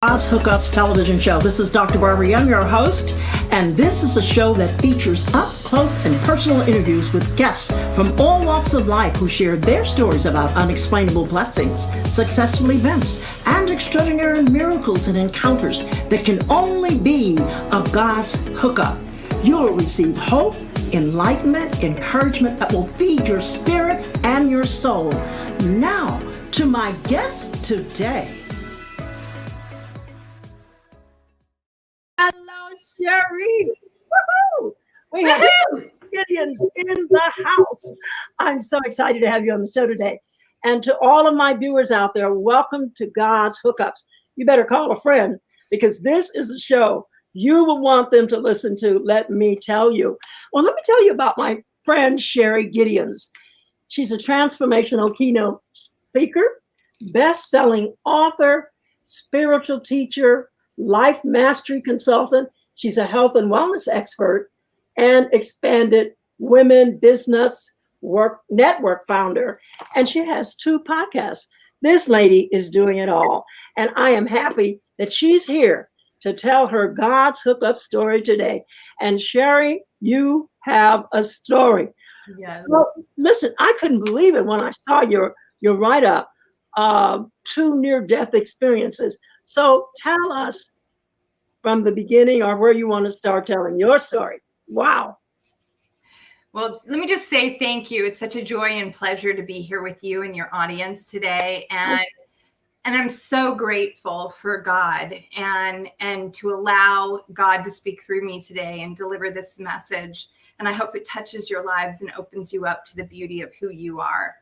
God's Hookups television show. This is Dr. Barbara Young, your host, and this is a show that features up-close and personal interviews with guests from all walks of life who share their stories about unexplainable blessings, successful events, and extraordinary miracles and encounters that can only be of God's hookup. You'll receive hope, enlightenment, encouragement that will feed your spirit and your soul. Now, to my guest today. Hello, Sherry. Woohoo! We have Sherry Gideons in the house. I'm so excited to have you on the show today. And to all of my viewers out there, welcome to God's Hookups. You better call a friend because this is a show you will want them to listen to, let me tell you. Well, let me tell you about my friend, Sherry Gideons. She's a transformational keynote speaker, best-selling author, spiritual teacher, life mastery consultant. She's a health and wellness expert and expanded women business work network founder. And she has 2 podcasts. This lady is doing it all. And I am happy that she's here to tell her God's hookup story today. And Sherry, you have a story. Yes. Well, listen, I couldn't believe it when I saw your write-up, 2 near-death experiences. So tell us from the beginning or where you want to start telling your story. Wow. Well, let me just say thank you. It's such a joy and pleasure to be here with you and your audience today. And I'm so grateful for God and to allow God to speak through me today and deliver this message. And I hope it touches your lives and opens you up to the beauty of who you are.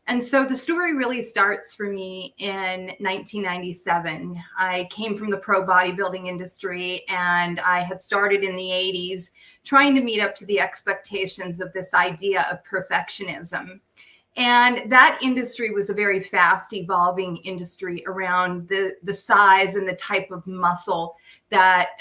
And so the story really starts for me in 1997. I came from the pro bodybuilding industry and I had started in the 80s trying to meet up to the expectations of this idea of perfectionism. And that industry was a very fast evolving industry around the size and the type of muscle that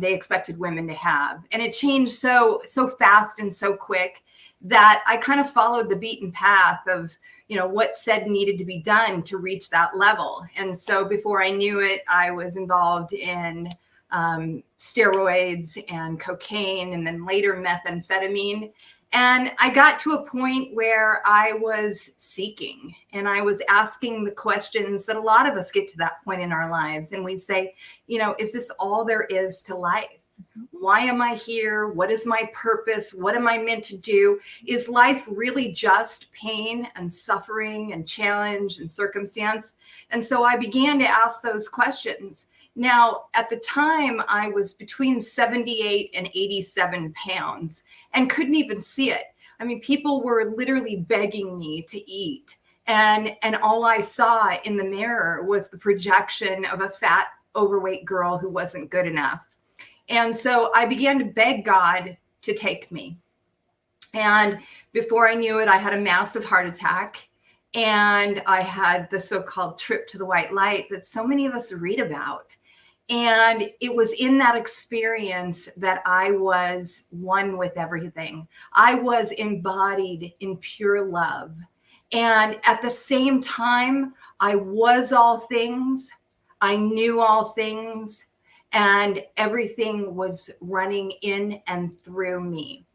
they expected women to have. And it changed so fast and so quick that I kind of followed the beaten path of, what said needed to be done to reach that level. And so before I knew it, I was involved in steroids and cocaine and then later methamphetamine. And I got to a point where I was seeking and I was asking the questions that a lot of us get to that point in our lives. And we say, is this all there is to life? Why am I here? What is my purpose? What am I meant to do? Is life really just pain and suffering and challenge and circumstance? And so I began to ask those questions. Now, at the time, I was between 78 and 87 pounds and couldn't even see it. I mean, people were literally begging me to eat. And all I saw in the mirror was the projection of a fat, overweight girl who wasn't good enough. And so I began to beg God to take me. And before I knew it, I had a massive heart attack. And I had the so-called trip to the white light that so many of us read about. And it was in that experience that I was one with everything. I was embodied in pure love. And at the same time, I was all things. I knew all things. And everything was running in and through me.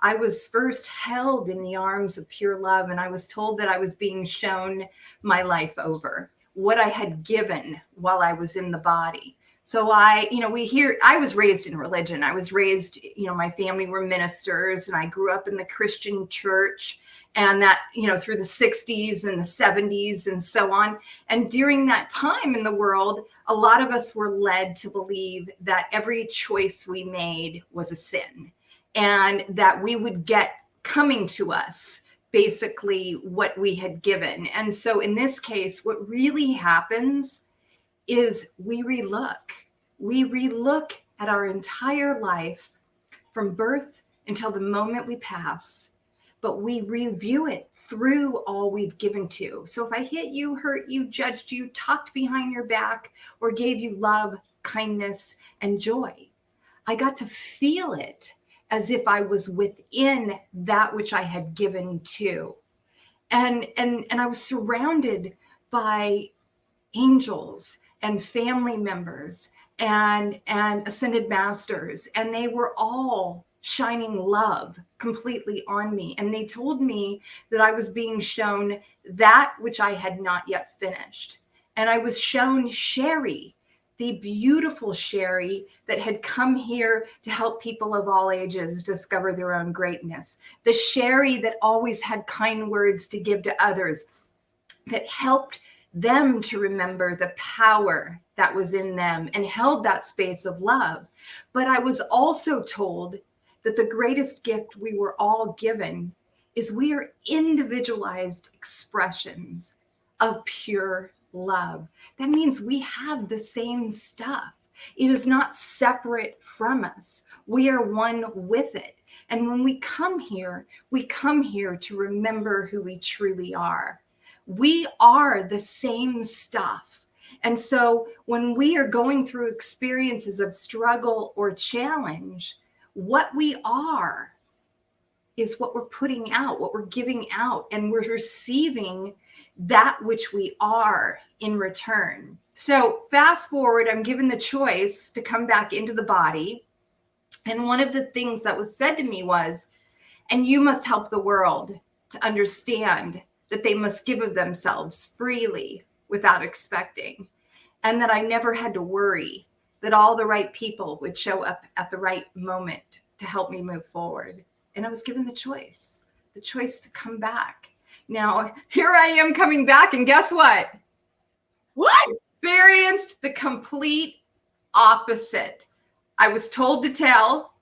I was first held in the arms of pure love, and I was told that I was being shown my life over, what I had given while I was in the body. So I was raised in religion. I was raised, my family were ministers, and I grew up in the Christian church. And that, through the 60s and the 70s and so on. And during that time in the world, a lot of us were led to believe that every choice we made was a sin and that we would get coming to us basically what we had given. And so in this case, what really happens is we relook at our entire life from birth until the moment we pass. But we review it through all we've given to. So if I hit you, hurt you, judged you, talked behind your back, or gave you love, kindness, and joy, I got to feel it as if I was within that which I had given to. And I was surrounded by angels and family members and ascended masters, and they were all shining love completely on me. And they told me that I was being shown that which I had not yet finished. And I was shown Sherry, the beautiful Sherry that had come here to help people of all ages discover their own greatness. The Sherry that always had kind words to give to others, that helped them to remember the power that was in them and held that space of love. But I was also told that the greatest gift we were all given is we are individualized expressions of pure love. That means we have the same stuff. It is not separate from us. We are one with it. And when we come here to remember who we truly are. We are the same stuff. And so when we are going through experiences of struggle or challenge, what we are is what we're putting out, what we're giving out, and we're receiving that which we are in return. So fast forward, I'm given the choice to come back into the body. And one of the things that was said to me was, and you must help the world to understand that they must give of themselves freely without expecting, and that I never had to worry that all the right people would show up at the right moment to help me move forward. And I was given the choice to come back. Now, here I am coming back, and guess what? What? I experienced the complete opposite. I was told to tell,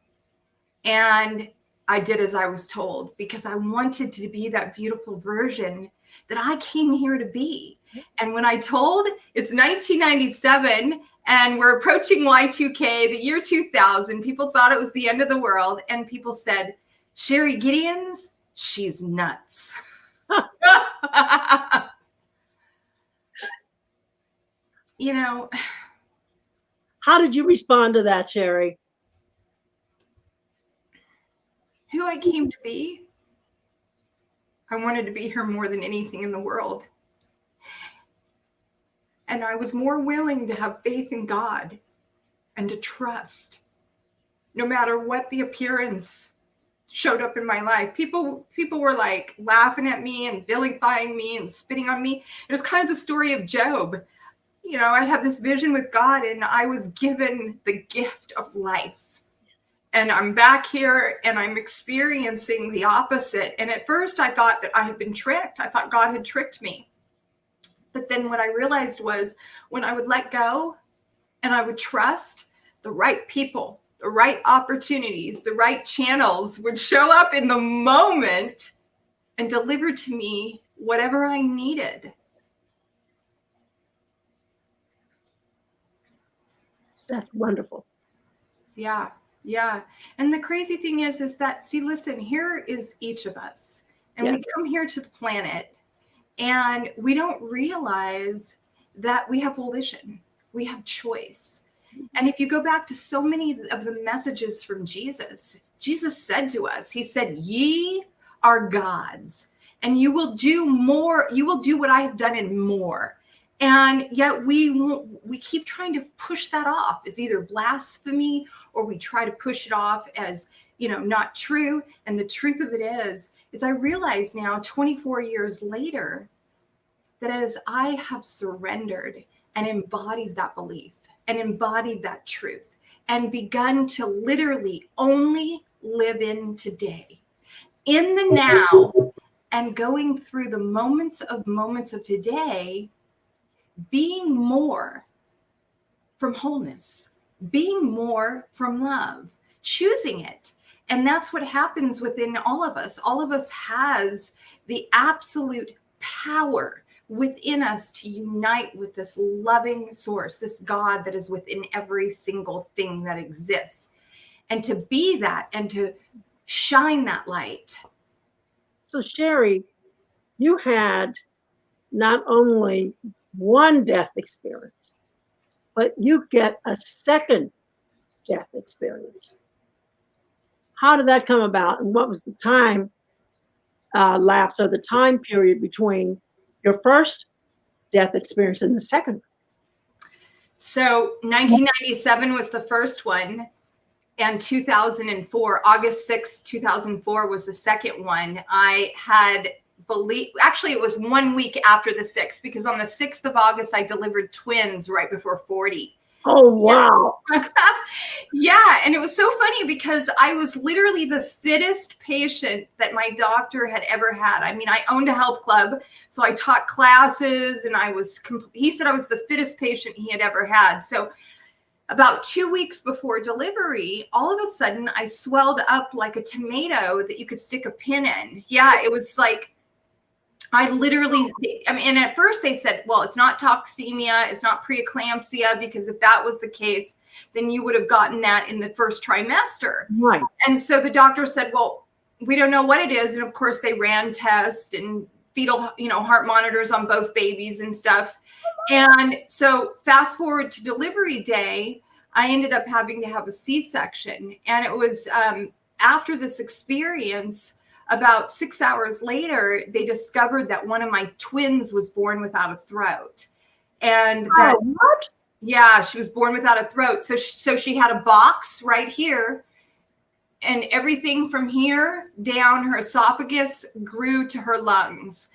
and I did as I was told, because I wanted to be that beautiful version that I came here to be. And when I told, it's 1997 and we're approaching Y2K, the year 2000, people thought it was the end of the world. And people said, Sherry Gideons, she's nuts. You know. How did you respond to that, Sherry? Who I came to be. I wanted to be here more than anything in the world. And I was more willing to have faith in God and to trust, no matter what the appearance showed up in my life. People were like laughing at me and vilifying me and spitting on me. It was kind of the story of Job. You know, I had this vision with God and I was given the gift of life. And I'm back here and I'm experiencing the opposite. And at first I thought that I had been tricked. I thought God had tricked me. But then what I realized was when I would let go and I would trust, the right people, the right opportunities, the right channels would show up in the moment and deliver to me whatever I needed. That's wonderful. Yeah. Yeah. And the crazy thing is that, see, listen, here is each of us. And we come here to the planet and we don't realize that we have volition. We have choice. And if you go back to so many of the messages from Jesus, Jesus said to us, he said, ye are gods and you will do more. You will do what I have done and more. And yet we keep trying to push that off as either blasphemy or we try to push it off as, you know, not true. And the truth of it is I realize now 24 years later that as I have surrendered and embodied that belief and embodied that truth and begun to literally only live in today, in the now, and going through the moments of today, being more from wholeness, being more from love, choosing it. And that's what happens within all of us. All of us has the absolute power within us to unite with this loving source, this God that is within every single thing that exists, and to be that and to shine that light. So Sherry, you had not only one death experience, but you get a second death experience. How did that come about? And what was the time lapse or the time period between your first death experience and the second? So 1997 was the first one. And 2004, August 6th, 2004 was the second one. I had actually it was 1 week after the 6th, because on the 6th of August, I delivered twins right before 40. Oh, wow. Yeah. And it was so funny because I was literally the fittest patient that my doctor had ever had. I mean, I owned a health club, so I taught classes, and he said I was the fittest patient he had ever had. So about 2 weeks before delivery, all of a sudden I swelled up like a tomato that you could stick a pin in. Yeah, it was like, and at first they said, well, it's not toxemia, it's not preeclampsia, because if that was the case, then you would have gotten that in the first trimester. Right. And so the doctor said, well, we don't know what it is. And of course they ran tests and fetal, heart monitors on both babies and stuff. And so fast forward to delivery day, I ended up having to have a C-section. And it was after this experience, about 6 hours later, they discovered that one of my twins was born without a throat. And that, what? Yeah, she was born without a throat. So she had a box right here, and everything from here down her esophagus grew to her lungs.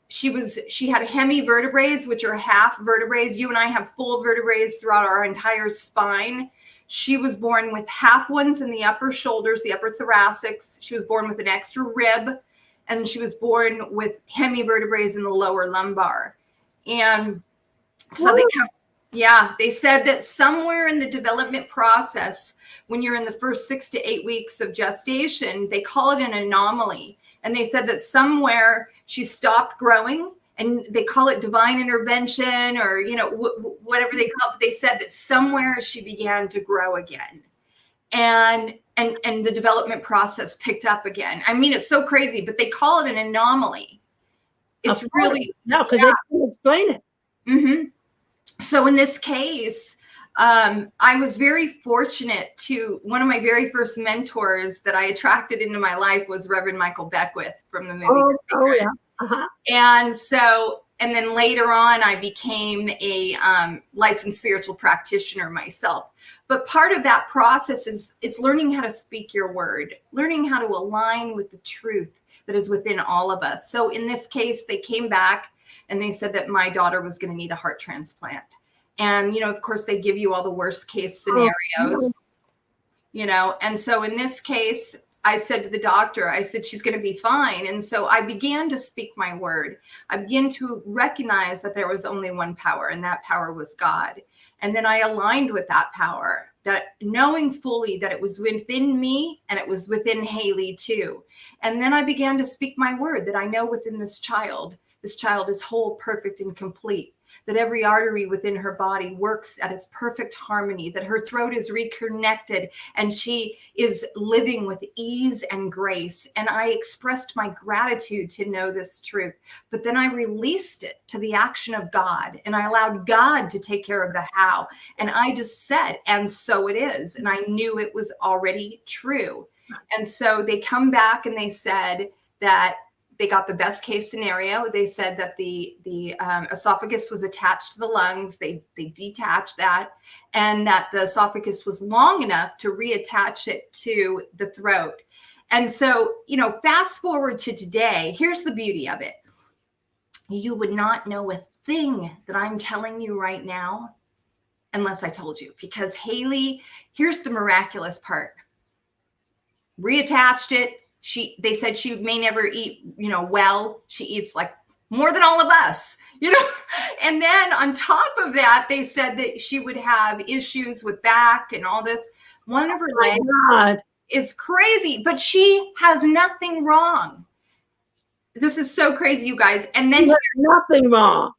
She had hemivertebrae, which are half vertebrae. You and I have full vertebrae throughout our entire spine. She was born with half ones in the upper shoulders, the upper thoracics. She was born with an extra rib, and she was born with hemivertebrae in the lower lumbar. And so they said that somewhere in the development process, when you're in the first 6 to 8 weeks of gestation, they call it an anomaly. And they said that somewhere she stopped growing, and they call it divine intervention, or, whatever they call it. They said that somewhere she began to grow again, and the development process picked up again. I mean, it's so crazy, but they call it an anomaly. It's really, because they can't explain it. Mm-hmm. So in this case, I was very fortunate to, one of my very first mentors that I attracted into my life was Reverend Michael Beckwith from the movie The Secret. Oh, yeah. Uh-huh. And then later on, I became a licensed spiritual practitioner myself. But part of that process is learning how to speak your word, learning how to align with the truth that is within all of us. So in this case, they came back and they said that my daughter was going to need a heart transplant. And, of course, they give you all the worst case scenarios, and so in this case, I said to the doctor, I said, she's going to be fine. And so I began to speak my word. I began to recognize that there was only one power, and that power was God. And then I aligned with that power, that knowing fully that it was within me and it was within Haley too. And then I began to speak my word, that I know within this child is whole, perfect, and complete, that every artery within her body works at its perfect harmony, that her throat is reconnected and she is living with ease and grace. And I expressed my gratitude to know this truth, but then I released it to the action of God, and I allowed God to take care of the how. And I just said, and so it is. And I knew it was already true. And so they come back and they said that they got the best case scenario. They said that the esophagus was attached to the lungs. They detached that, and that the esophagus was long enough to reattach it to the throat. And so, fast forward to today, here's the beauty of it. You would not know a thing that I'm telling you right now unless I told you, because Haley, here's the miraculous part. Reattached it. They said she may never eat, well. She eats like more than all of us, And then on top of that, they said that she would have issues with back and all this. One of her legs is crazy, but she has nothing wrong. This is so crazy, you guys. And then nothing wrong.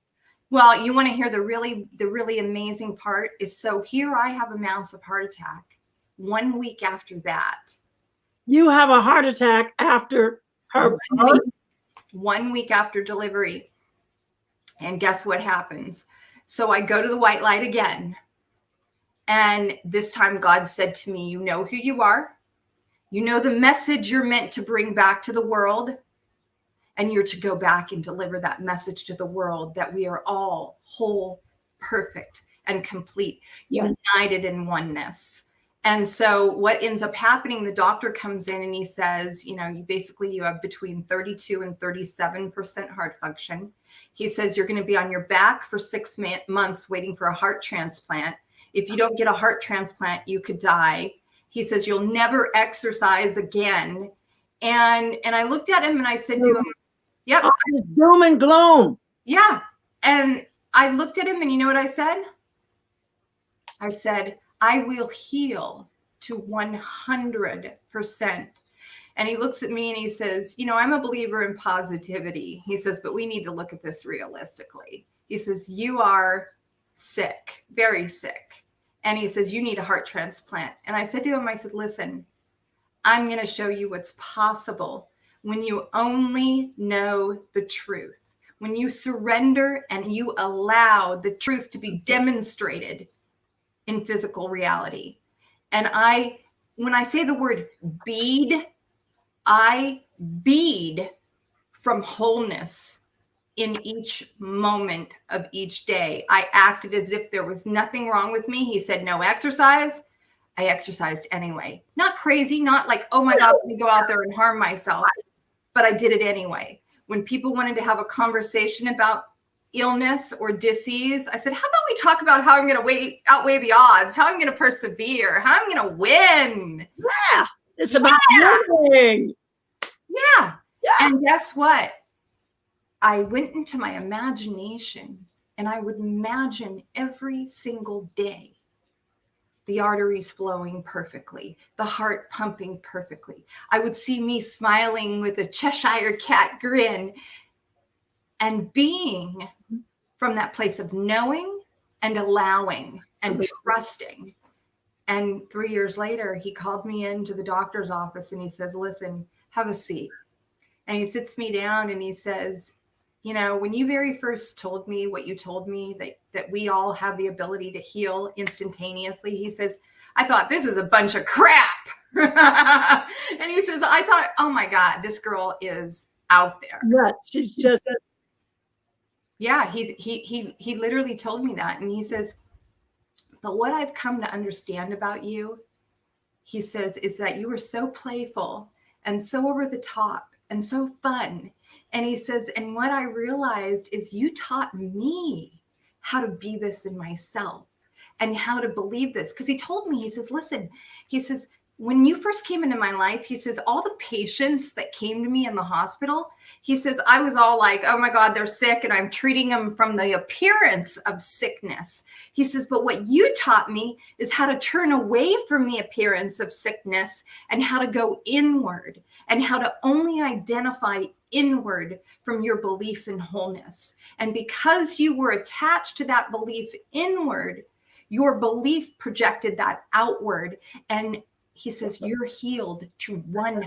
Well, you want to hear the really amazing part is, so here I have a massive heart attack 1 week after that. You have a heart attack after her 1 week after delivery. And guess what happens? So I go to the white light again. And this time God said to me, you know who you are. You know the message you're meant to bring back to the world. And you're to go back and deliver that message to the world, that we are all whole, perfect, and complete, Yes. united in oneness. And so what ends up happening, the doctor comes in and he says, you have between 32 and 37% heart function. He says, you're going to be on your back for 6 months waiting for a heart transplant. If you don't get a heart transplant, you could die. He says, you'll never exercise again. And I looked at him and I said to him, yep. It's doom and gloom. Yeah. And I looked at him and you know what I said? I said, I will heal to 100%. And he looks at me and he says, I'm a believer in positivity. He says, but we need to look at this realistically. He says, you are sick, very sick. And he says, you need a heart transplant. And I said to him, I said, listen, I'm going to show you what's possible when you only know the truth, when you surrender and you allow the truth to be demonstrated in physical reality. And when I say the word bead, I bead from wholeness in each moment of each day. I acted as if there was nothing wrong with me. He said, no exercise. I exercised anyway. Not crazy, not like, oh my God, let me go out there and harm myself. But I did it anyway. When people wanted to have a conversation about illness or disease, I said, how about we talk about how I'm going to outweigh the odds, how I'm going to persevere, how I'm going to win. Yeah. It's about winning. Yeah. And guess what? I went into my imagination and I would imagine every single day the arteries flowing perfectly, the heart pumping perfectly. I would see me smiling with a Cheshire cat grin and being from that place of knowing and allowing and trusting. And 3 years later, he called me into the doctor's office and he says, listen, have a seat. And he sits me down and he says, when you very first told me what you told me, that we all have the ability to heal instantaneously, he says, I thought this is a bunch of crap. And he says, I thought, oh my God, this girl is out there. Yeah, she's just. Yeah, he literally told me that. And he says, but what I've come to understand about you, he says, is that you were so playful and so over the top and so fun. And he says, and what I realized is you taught me how to be this in myself and how to believe this. Because he told me, he says, listen, he says, when you first came into my life, he says, all the patients that came to me in the hospital, he says, I was all like, oh my God, they're sick. And I'm treating them from the appearance of sickness. He says, but what you taught me is how to turn away from the appearance of sickness and how to go inward and how to only identify inward from your belief in wholeness. And because you were attached to that belief inward, your belief projected that outward. And he says, you're healed to 100%.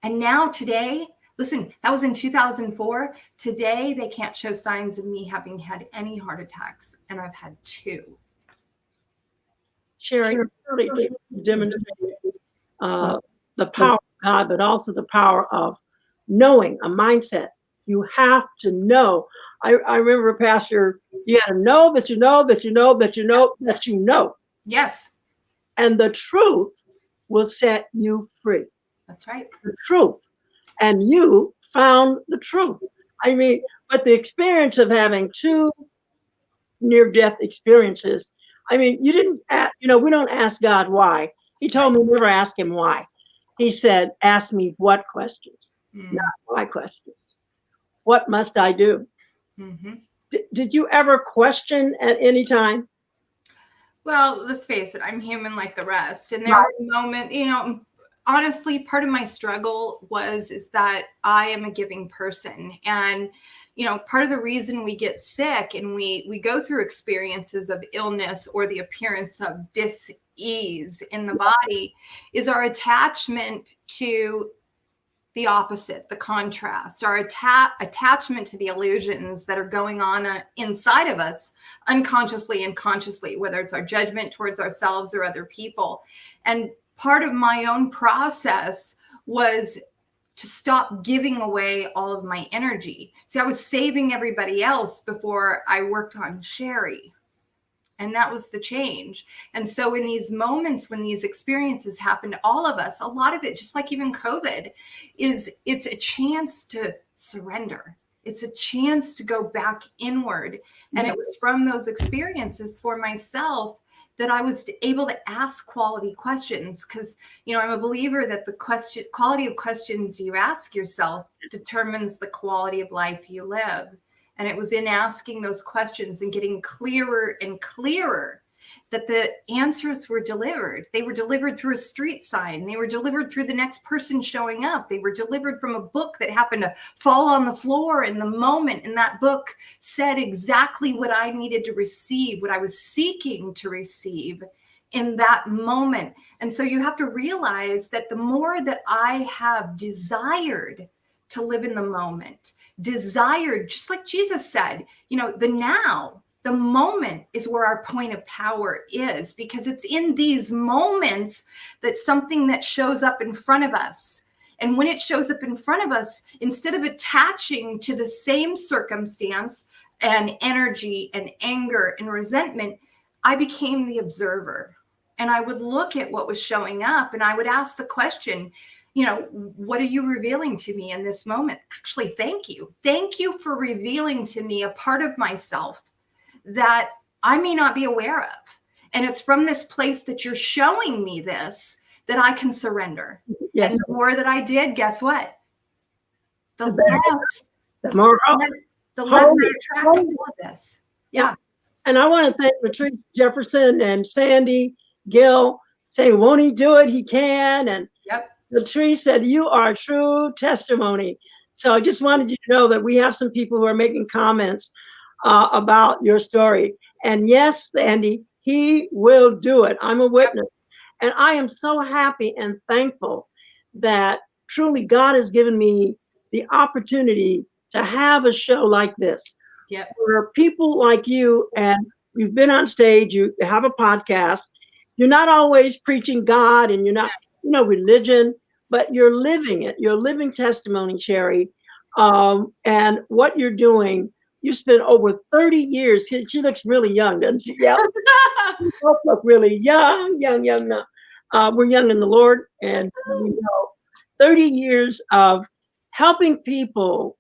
And now today, listen, that was in 2004. Today, they can't show signs of me having had any heart attacks. And I've had 2. Sherry, really demonstrated the power of God, but also the power of knowing, a mindset. You have to know. I remember, Pastor, you got to know that you know that you know that you know that you know. Yes. And the truth will set you free. That's right. The truth. And you found the truth. I mean, but the experience of having 2 near-death experiences, I mean, you didn't, we don't ask God why. He told me never ask him why. He said, ask me what questions, not why questions. What must I do? Mm-hmm. Did you ever question at any time? Well, let's face it, I'm human like the rest. And there were moments, honestly, part of my struggle is that I am a giving person. And, part of the reason we get sick and we go through experiences of illness or the appearance of dis-ease in the body is our attachment to the opposite, the contrast, our attachment to the illusions that are going on inside of us unconsciously and consciously, whether it's our judgment towards ourselves or other people. And part of my own process was to stop giving away all of my energy. See, I was saving everybody else before I worked on Sherry. And that was the change. And so in these moments when these experiences happen to all of us, a lot of it, just like even COVID, it's a chance to surrender. It's a chance to go back inward. And it was from those experiences for myself that I was able to ask quality questions, because, I'm a believer that the quality of questions you ask yourself determines the quality of life you live. And it was in asking those questions and getting clearer and clearer that the answers were delivered. They were delivered through a street sign. They were delivered through the next person showing up. They were delivered from a book that happened to fall on the floor in the moment. And that book said exactly what I needed to receive, what I was seeking to receive in that moment. And so you have to realize that the more that I have desired to live in the moment, desired, just like Jesus said, the now, the moment is where our point of power is, because it's in these moments that something that shows up in front of us. And when it shows up in front of us, instead of attaching to the same circumstance and energy and anger and resentment, I became the observer. And I would look at what was showing up and I would ask the question, what are you revealing to me in this moment? Actually, thank you. Thank you for revealing to me a part of myself that I may not be aware of. And it's from this place that you're showing me this that I can surrender. Yes. And the more that I did, guess what? The less I attracted all of this. Yeah. And I want to thank Patrice Jefferson and Sandy Gill saying, won't he do it? He can. And Patrice said, you are a true testimony. So I just wanted you to know that we have some people who are making comments about your story. And yes, Sandy, he will do it. I'm a witness. And I am so happy and thankful that truly God has given me the opportunity to have a show like this. Where people like you, and you've been on stage, you have a podcast, you're not always preaching God and you're not, religion, but you're living it. You're a living testimony, Sherry. And what you're doing, you spent over 30 years. She looks really young, doesn't she? Yeah. You both look really young. We're young in the Lord, and 30 years of helping people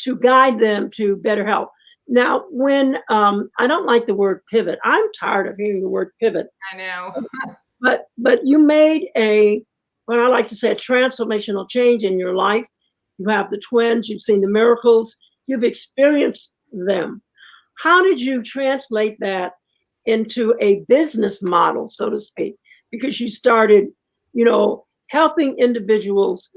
to guide them to better health. Now, when I don't like the word pivot, I'm tired of hearing the word pivot. I know. but you made what I like to say, a transformational change in your life. You have the twins, you've seen the miracles, you've experienced them. How did you translate that into a business model, so to speak? Because you started, helping individuals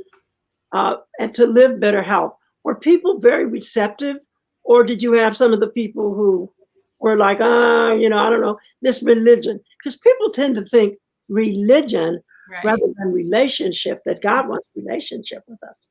and to live better health. Were people very receptive? Or did you have some of the people who were like, I don't know, this religion? Because people tend to think religion rather than relationship, that God wants relationship with us.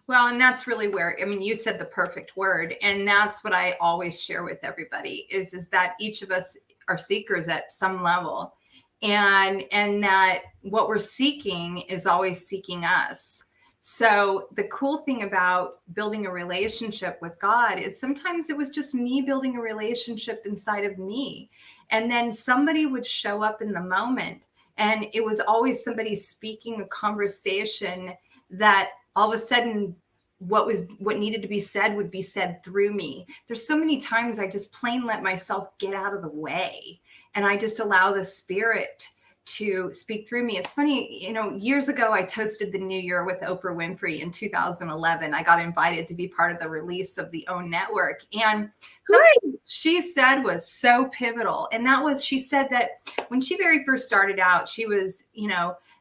Well, and that's really where, you said the perfect word. And that's what I always share with everybody is that each of us are seekers at some level. And that what we're seeking is always seeking us. So the cool thing about building a relationship with God is sometimes it was just me building a relationship inside of me. And then somebody would show up in the moment. And it was always somebody speaking a conversation that all of a sudden what needed to be said would be said through me. There's so many times I just plain let myself get out of the way. And I just allow the Spirit to speak through me. It's funny, years ago, I toasted the new year with Oprah Winfrey in 2011. I got invited to be part of the release of the OWN network. And something she said was so pivotal. And that was, she said that when she very first started out, she was,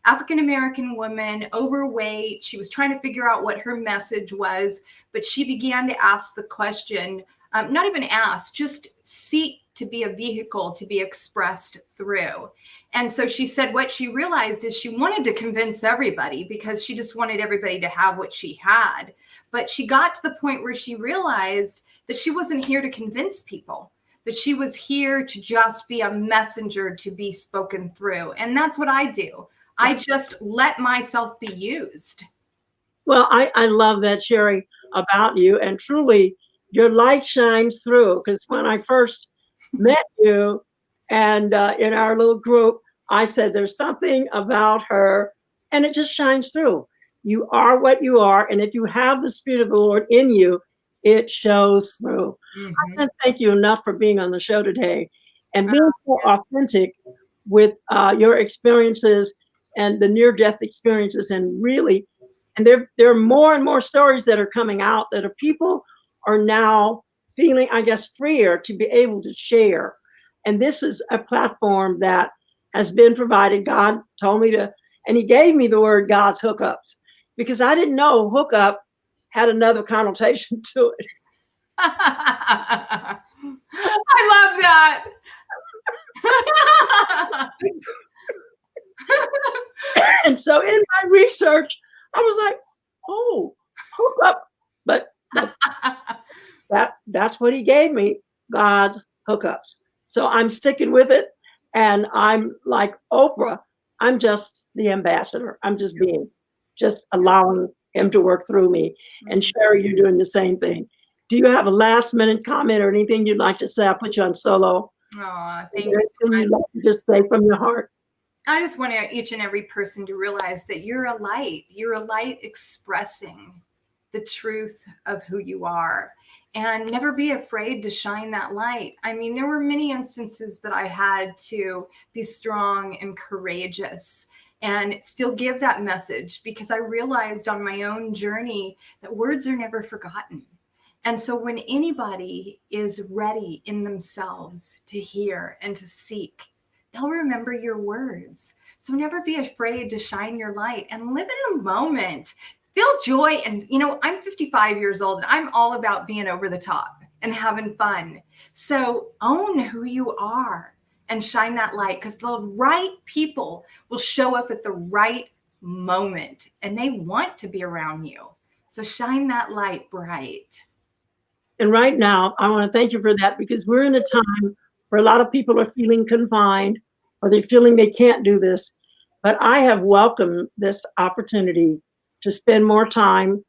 African-American woman, overweight. She was trying to figure out what her message was, but she began to ask the question, not even ask, just seek to be a vehicle to be expressed through. And so she said what she realized is she wanted to convince everybody because she just wanted everybody to have what she had. But she got to the point where she realized that she wasn't here to convince people, that she was here to just be a messenger to be spoken through. And that's what I do. I just let myself be used. Well, I love that, Sherry, about you. And truly, your light shines through. Because when I first met you and in our little group, I said, there's something about her, and it just shines through. You are what you are. And if you have the Spirit of the Lord in you, it shows through. I Mhm. can't thank you enough for being on the show today and being so authentic with your experiences and the near-death experiences, and really, and there are more and more stories that are coming out that are people are now feeling, I guess, freer to be able to share. And this is a platform that has been provided. God told me to, and He gave me the word God's hookups, because I didn't know hookup had another connotation to it. I love that. And so in my research, I was like, oh, hookup. But that's what He gave me, God's hookups. So I'm sticking with it. And I'm like Oprah, I'm just the ambassador. I'm just allowing Him to work through me. And Sherry, you're doing the same thing. Do you have a last minute comment or anything you'd like to say? I'll put you on solo. Oh, Is thank there you so anything much. you'd like to just say from your heart? I just want each and every person to realize that you're a light. You're a light expressing the truth of who you are, and never be afraid to shine that light. I mean, there were many instances that I had to be strong and courageous and still give that message, because I realized on my own journey that words are never forgotten. And so when anybody is ready in themselves to hear and to seek, they'll remember your words. So never be afraid to shine your light and live in the moment. Feel joy. And, I'm 55 years old and I'm all about being over the top and having fun. So own who you are and shine that light, because the right people will show up at the right moment and they want to be around you. So shine that light bright. And right now, I want to thank you for that, because we're in a time where a lot of people are feeling confined, or they're feeling they can't do this. But I have welcomed this opportunity to spend more time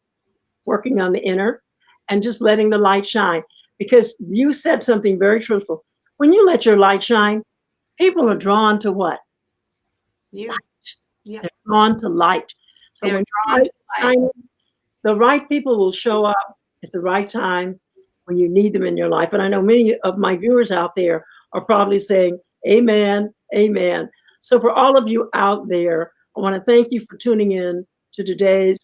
working on the inner and just letting the light shine. Because you said something very truthful. When you let your light shine, people are drawn to what? You. Light. Yeah. They're drawn to light. So They're when drawn to light. the right people will show up at the right time when you need them in your life. And I know many of my viewers out there are probably saying, amen, amen. So for all of you out there, I want to thank you for tuning in to today's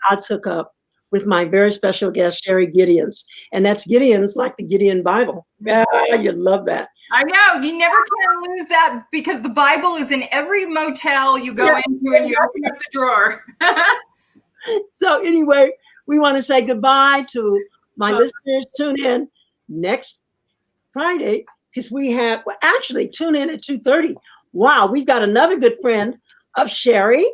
God's Hookup with my very special guest, Sherry Gideons. And that's Gideons like the Gideon Bible. Yeah, you love that. I know. You never can lose that, because the Bible is in every motel you go into and you open up the drawer. So anyway, we want to say goodbye to my listeners. Tune in next Friday, because we have, well, actually tune in at 2:30. Wow, we've got another good friend of Sherry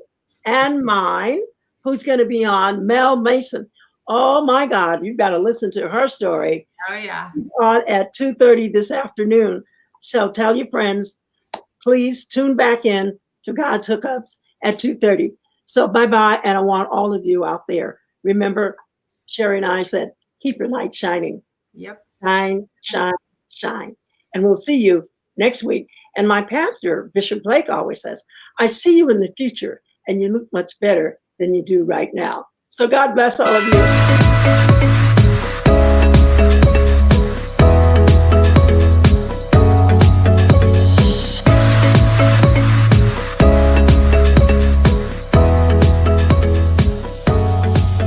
and mine who's going to be on, Mel Mason. Oh my God, you've got to listen to her story. Oh, yeah. On at 2:30 this afternoon. So tell your friends, please tune back in to God's Hookups at 2:30. So bye-bye, and I want all of you out there. Remember, Sherry and I said, keep your light shining. Yep. Shine, shine, shine. And we'll see you next week. And my pastor, Bishop Blake, always says, I see you in the future, and you look much better than you do right now. So God bless all of you.